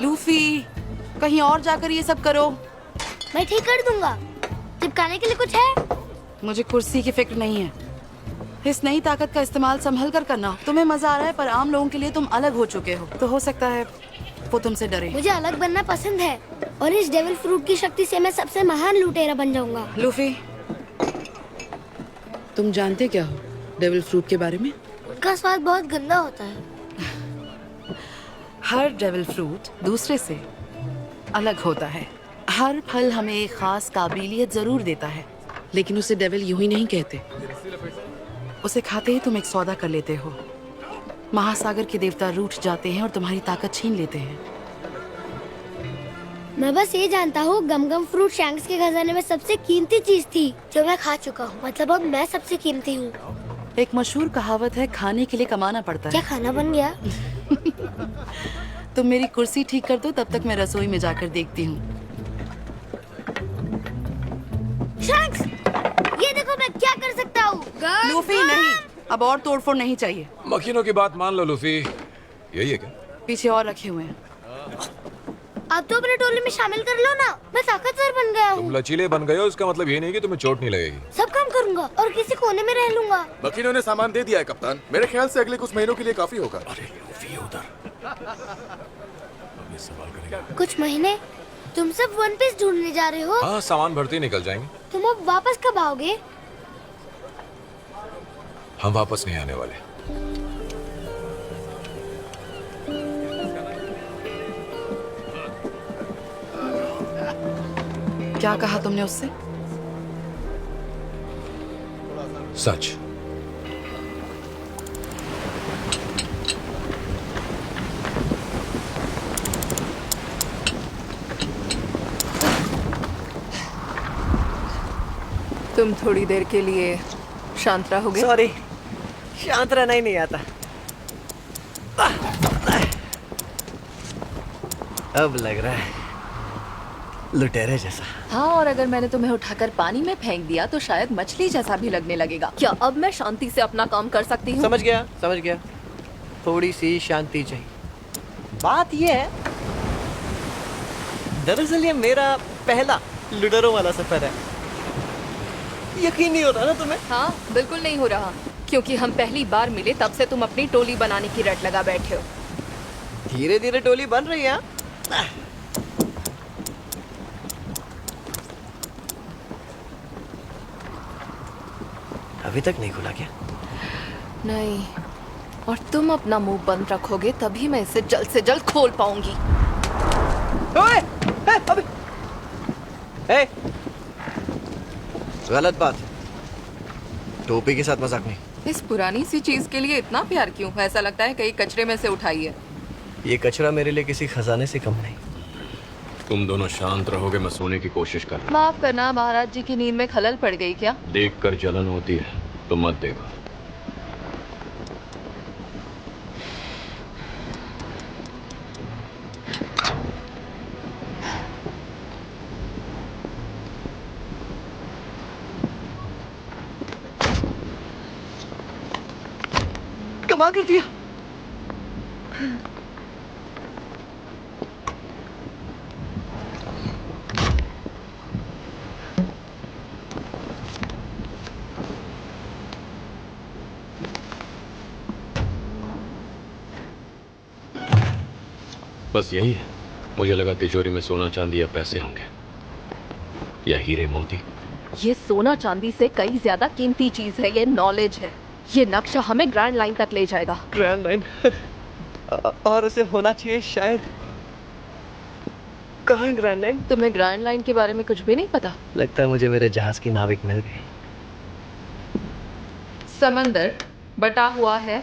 Luffy, कहीं और जाकर ये सब करो। मैं ठीक कर दूंगा। चिपकाने के लिए कुछ है? मुझे कुर्सी की फिक्र नहीं है। इस नई ताकत का इस्तेमाल संभल कर करना। तुम्हें मजा आ रहा है, पर आम लोगों के लिए तुम अलग हो चुके हो, तो हो सकता है वो तुमसे डरे। मुझे अलग बनना पसंद है और इस डेविल फ्रूट की शक्ति से मैं सबसे महान लुटेरा बन जाऊंगा। लूफी, तुम जानते क्या हो डेविल फ्रूट के बारे में? उनका स्वाद बहुत गंदा होता है। हर डेविल फ्रूट दूसरे से अलग होता है। हर फल हमें एक खास काबिलियत जरूर देता है, लेकिन उसे डेविल यूं ही नहीं कहते। उसे खाते ही तुम एक सौदा कर लेते हो। महासागर के देवता रूठ जाते हैं और तुम्हारी ताकत छीन लेते हैं। मैं बस ये जानता हूँ गम गम फ्रूट शैंक्स के खजाने में सबसे कीमती चीज थी जो मैं खा चुका हूँ। मतलब अब मैं सबसे कीमती हूँ। एक मशहूर कहावत है, खाने के लिए कमाना पड़ता है। क्या खाना बन गया? तुम मेरी कुर्सी ठीक कर दो, तब तक मैं रसोई में जाकर देखती हूँ। शैंक्स, ये देखो मैं क्या कर सकता हूँ। लूफी नहीं, अब और तोड़फोड़ नहीं चाहिए। मक्खियों की बात मान लो लूफी। यही है क्या? पीछे और रखे हुए हैं। आप तो अपने टोली में शामिल कर लो ना। मैं ताकतवर बन गया तुम हूँ। लचीले बन गए हो, इसका मतलब ये नहीं कि तुम्हें चोट नहीं लगेगी। सब काम करूँगा और किसी कोने में रह लूंगा। मकीनों ने सामान दे दिया है कप्तान। मेरे ख्याल से अगले कुछ महीनों के लिए काफी होगा। अरे लूफी उधर। ये सवाल करेगा। कुछ महीने? तुम सब वन पीस ढूंढने जा रहे हो? हाँ, सामान भरते ही निकल जाएंगे। तुम अब वापस कब आओगे? हम वापस नहीं आने वाले। क्या कहा तुमने उससे? सच। तुम थोड़ी देर के लिए शांत रहोगे? सॉरी, शांत रहना ही नहीं आता। अब लग रहा है लुटेरे जैसा। हाँ, और अगर मैंने तुम्हें उठाकर पानी में फेंक दिया तो शायद मछली जैसा भी लगने लगेगा। क्या अब मैं शांति से अपना काम कर सकती हूँ? समझ गया, समझ गया। थोड़ी सी शांति चाहिए। बात ये है, दरअसल ये मेरा पहला लुटेरों वाला सफर है। यकीन नहीं हो रहा ना तुम्हें? हाँ, बिल्कुल नहीं हो रहा, क्योंकि हम पहली बार मिले तब से तुम अपनी टोली बनाने की रट लगा बैठे हो। धीरे धीरे टोली बन रही है। अभी तक नहीं खुला क्या? नहीं, और तुम अपना मुंह बंद रखोगे तभी मैं इसे जल्द से जल्द खोल पाऊंगी। ओए, अबे, ए, गलत बात। टोपी के साथ मजाक नहीं। इस पुरानी सी चीज के लिए इतना प्यार क्यों? ऐसा लगता है कहीं कचरे में से उठाई है। ये कचरा मेरे लिए किसी खजाने से कम नहीं। तुम दोनों शांत रहोगे, मैं सोने की कोशिश कर रहा हूँ। माफ करना, महाराज जी की नींद में खलल पड़ गई क्या? देखकर जलन होती है तो मत देखो। कमाल कर दिया। बस यही है। मुझे लगा तिजोरी में सोना चांदी या पैसे होंगे, या हीरे मोती। ये सोना चांदी से कई ज्यादा कीमती चीज है। ये नॉलेज है। ये नक्शा हमें ग्रैंड लाइन तक ले जाएगा। ग्रैंड लाइन और उसे होना चाहिए शायद। कहाँ है ग्रैंड लाइन? तुम्हें ग्रैंड लाइन के बारे में कुछ भी नहीं पता? लगता है मुझे मेरे जहाज की नाविक मिल गई। समंदर बटा हुआ है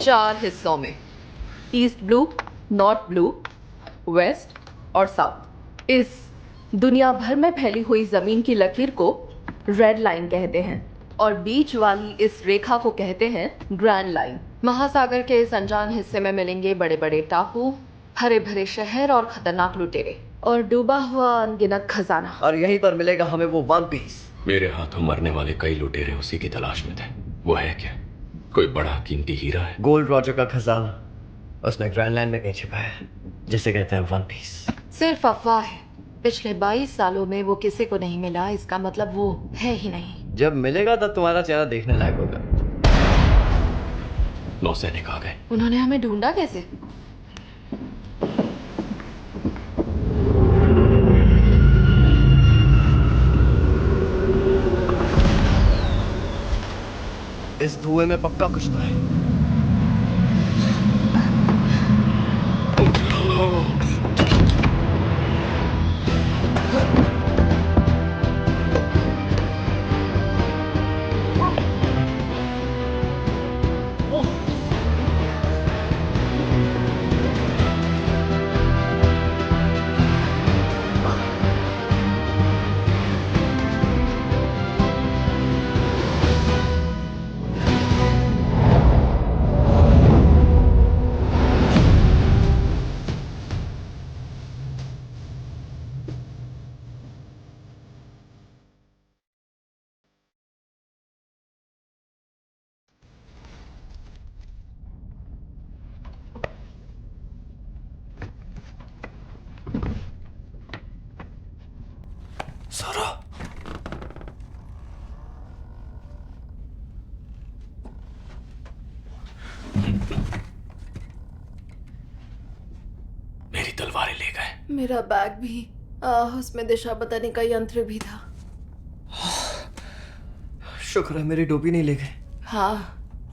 4 हिस्सों में, East Blue, North Blue, West और साउथ। इस दुनिया भर में फैली हुई जमीन की लकीर को रेड लाइन कहते हैं और बीच वाली इस रेखा को कहते हैं ग्रैंड लाइन। महासागर के इस अनजान हिस्से में मिलेंगे बड़े बड़े टापू, हरे भरे शहर और खतरनाक लुटेरे और डूबा हुआ अनगिनत खजाना। और यहीं पर मिलेगा हमें वो वन पीस। मेरे हाथों मरने वाले कई लुटेरे उसी की तलाश में थे। वो है क्या? कोई बड़ा कीमती हीरा है? गोल्ड रॉजर का खजाना उसने ग्रैंड लाइन में कहीं छिपाया है। जिसे कहते हैं वन पीस। सिर्फ अफवाह है। पिछले 22 सालों में वो किसी को नहीं मिला, इसका मतलब वो है ही नहीं। जब मिलेगा तब तुम्हारा चेहरा देखने लायक होगा। नौसैनिक आ गए। उन्होंने हमें ढूंढा कैसे? इस धुएं में पक्का कुछ तो है। सारा, मेरी तलवारें ले गए। मेरा बैग भी, उसमें दिशा बताने का यंत्र भी था। शुक्र है मेरी टोपी नहीं ले गए। हाँ,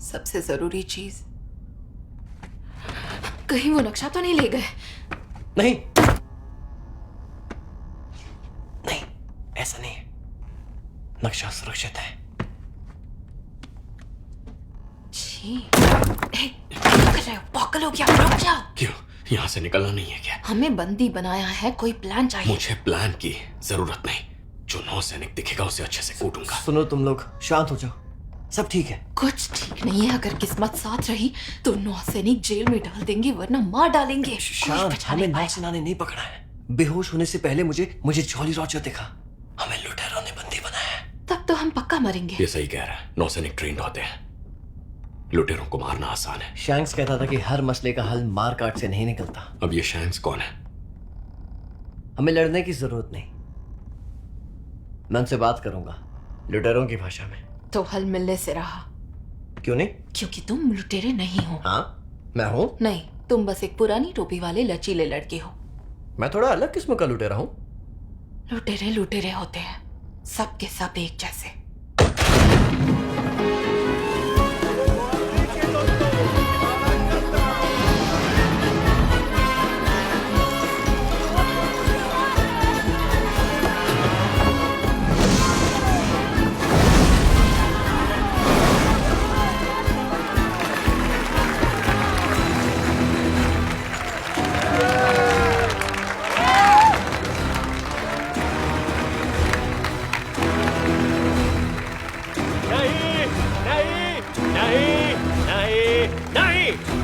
सबसे जरूरी चीज। कहीं वो नक्शा तो नहीं ले गए? नहीं नहीं, ऐसा नहीं है। नक्शा सुरक्षित है। छी, क्या कर रहे हो? पागल हो क्या? रुक जाओ। क्यों? यहाँ से निकलना नहीं है क्या? हमें बंदी बनाया है, कोई प्लान चाहिए। मुझे प्लान की जरूरत नहीं। जो नौसैनिक दिखेगा उसे अच्छे से कूटूंगा। सुनो, तुम लोग शांत हो जाओ, सब ठीक है। कुछ ठीक नहीं है। अगर किस्मत साथ रही तो नौसैनिक जेल में डाल देंगे, वरना मार डालेंगे। शांत, हमें नौसेना ने नहीं पकड़ा है। बेहोश होने से पहले मुझे जॉली रॉजर दिखा। हमें लुटेरों ने बंदी बनाया है। तब तो हम पक्का मरेंगे। ये सही कह रहा है। नौसैनिक ट्रेंड होते हैं, लुटेरों को मारना आसान है। शैंक्स कहता था कि हर मसले का हल मार काट से नहीं निकलता। अब ये शैंक्स कौन है? हमें लड़ने की जरूरत नहीं। मैं उनसे बात करूंगा लुटेरों की भाषा में। तो हल मिलने से रहा। क्यों नहीं? क्योंकि तुम लुटेरे नहीं हो। हाँ, मैं हूं। नहीं, तुम बस एक पुरानी टोपी वाले लचीले लड़के हो। मैं थोड़ा अलग किस्म का लुटेरा हूं। लुटेरे लुटेरे होते हैं, सब के सब एक जैसे।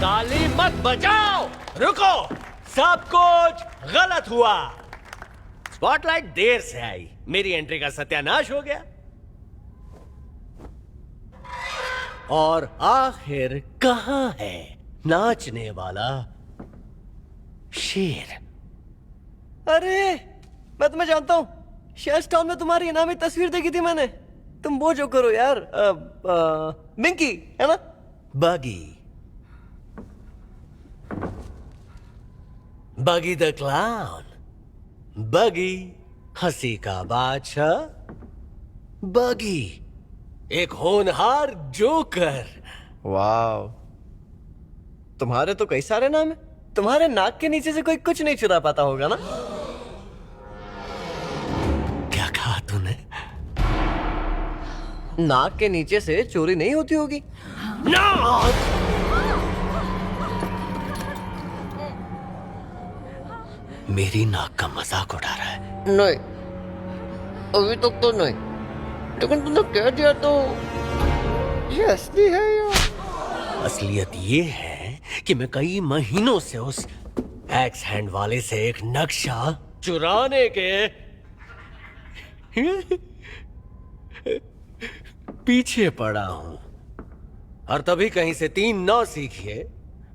ताली मत बजाओ, रुको। सब कुछ गलत हुआ। स्पॉटलाइट देर से आई, मेरी एंट्री का सत्यानाश हो गया। और आखिर कहां है नाचने वाला शेर? अरे, मैं तुम्हें जानता हूं। शेल्स टाउन में तुम्हारी इनामी तस्वीर देखी थी मैंने। तुम वो जो करो यार, मिंकी है ना? बगी, बगी द क्लाउन, बगी हंसी का बादशाह, बगी एक होनहार जोकर। वाह, तुम्हारे तो कई सारे नाम हैं। तुम्हारे नाक के नीचे से कोई कुछ नहीं चुरा पाता होगा ना? क्या कहा तूने? नाक के नीचे से चोरी नहीं होती होगी। नाक! मेरी नाक का मजाक उड़ा रहा है? नहीं, अभी तक तो नहीं, लेकिन तुमने कह दिया तो ये असली है या? असलियत ये है कि मैं कई महीनों से उस एक्स हैंड वाले से एक नक्शा चुराने के पीछे पड़ा हूं। और तभी कहीं से 3 नौसिखिए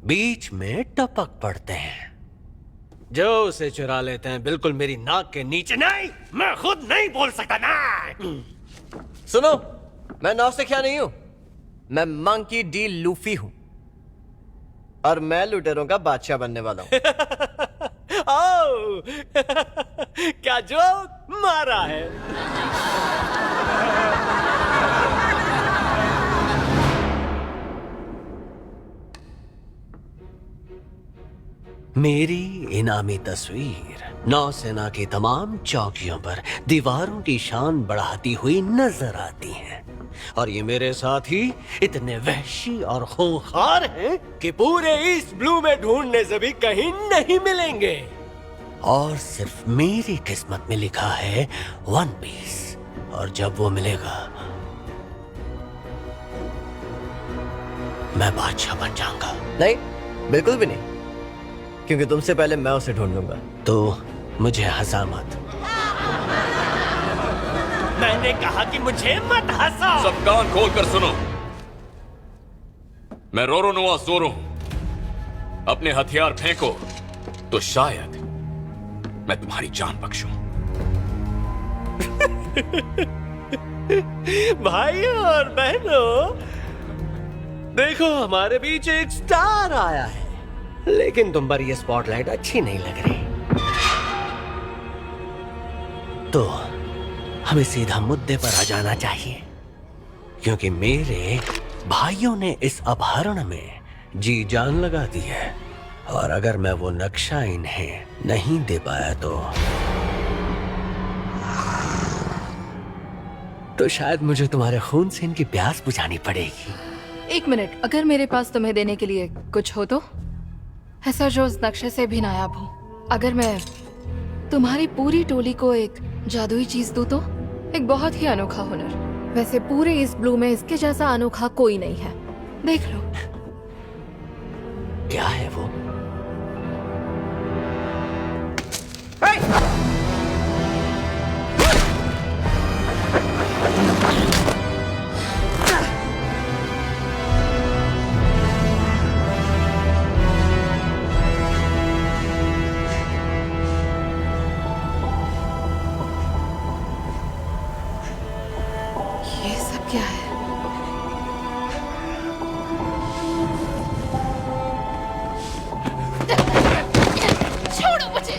बीच में टपक पड़ते हैं। जो उसे चुरा लेते हैं बिल्कुल मेरी नाक के नीचे। नहीं, मैं खुद नहीं बोल सकता ना। सुनो, मैं नौसिखिया नहीं हूं, मैं मंकी डी लूफी हूं और मैं लुटेरों का बादशाह बनने वाला हूं। ओह, क्या जोक मारा है। मेरी इनामी तस्वीर नौसेना की तमाम चौकियों पर दीवारों की शान बढ़ाती हुई नजर आती है, और ये मेरे साथ ही इतने वहशी और खूंखार हैं कि पूरे ईस्ट ब्लू में ढूंढने से भी कहीं नहीं मिलेंगे। और सिर्फ मेरी किस्मत में लिखा है वन पीस, और जब वो मिलेगा मैं बादशाह बन जाऊंगा। नहीं, बिल्कुल भी नहीं, क्योंकि तुमसे पहले मैं उसे ढूंढ लूंगा। तो मुझे हंसा मत। मैंने कहा कि मुझे मत हंसाओ। सब कान खोल कर सुनो। मैं रोरोनोआ जोरो हूं। अपने हथियार फेंको तो शायद मैं तुम्हारी जान बख्शूं। भाइयों और बहनों, देखो हमारे बीच एक स्टार आया है, लेकिन तुम पर यह स्पॉटलाइट अच्छी नहीं लग रही, तो हमें सीधा मुद्दे पर आ जाना चाहिए, क्योंकि मेरे भाइयों ने इस अपहरण में जी जान लगा दी है, और अगर मैं वो नक्शा इन्हें नहीं दे पाया तो शायद मुझे तुम्हारे खून से इनकी प्यास बुझानी पड़ेगी। एक मिनट, अगर मेरे पास तुम्हें देने के लिए कुछ हो तो? ऐसा जो उस नक्शे से भी नायाब हो। अगर मैं तुम्हारी पूरी टोली को एक जादुई चीज दूं तो? एक बहुत ही अनोखा हुनर। वैसे पूरे ईस्ट ब्लू में इसके जैसा अनोखा कोई नहीं है, देख लो। क्या है वो? ये सब क्या है? छोड़ो मुझे।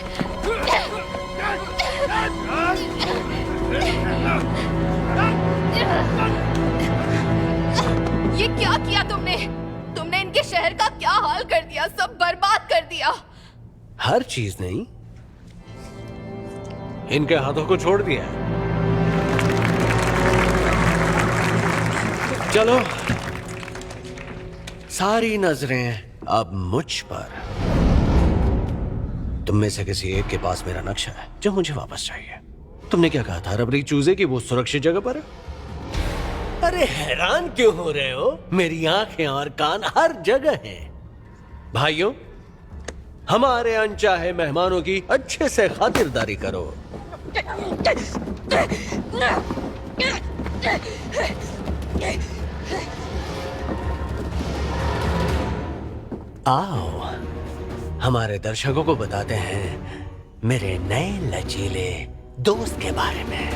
ये क्या किया तुमने? तुमने इनके शहर का क्या हाल कर दिया, सब बर्बाद कर दिया। हर चीज नहीं, इनके हाथों को छोड़ दिया है। चलो, सारी नजरें अब मुझ पर। तुम में से किसी एक के पास मेरा नक्शा है जो मुझे वापस चाहिए। तुमने क्या कहा था, रबरी चूजे की वो सुरक्षित जगह पर है? अरे हैरान क्यों हो रहे हो? मेरी आंखें और कान हर जगह हैं। भाइयों, हमारे अनचाहे मेहमानों की अच्छे से खातिरदारी करो। आओ, हमारे दर्शकों को बताते हैं मेरे नए लचीले दोस्त के बारे में।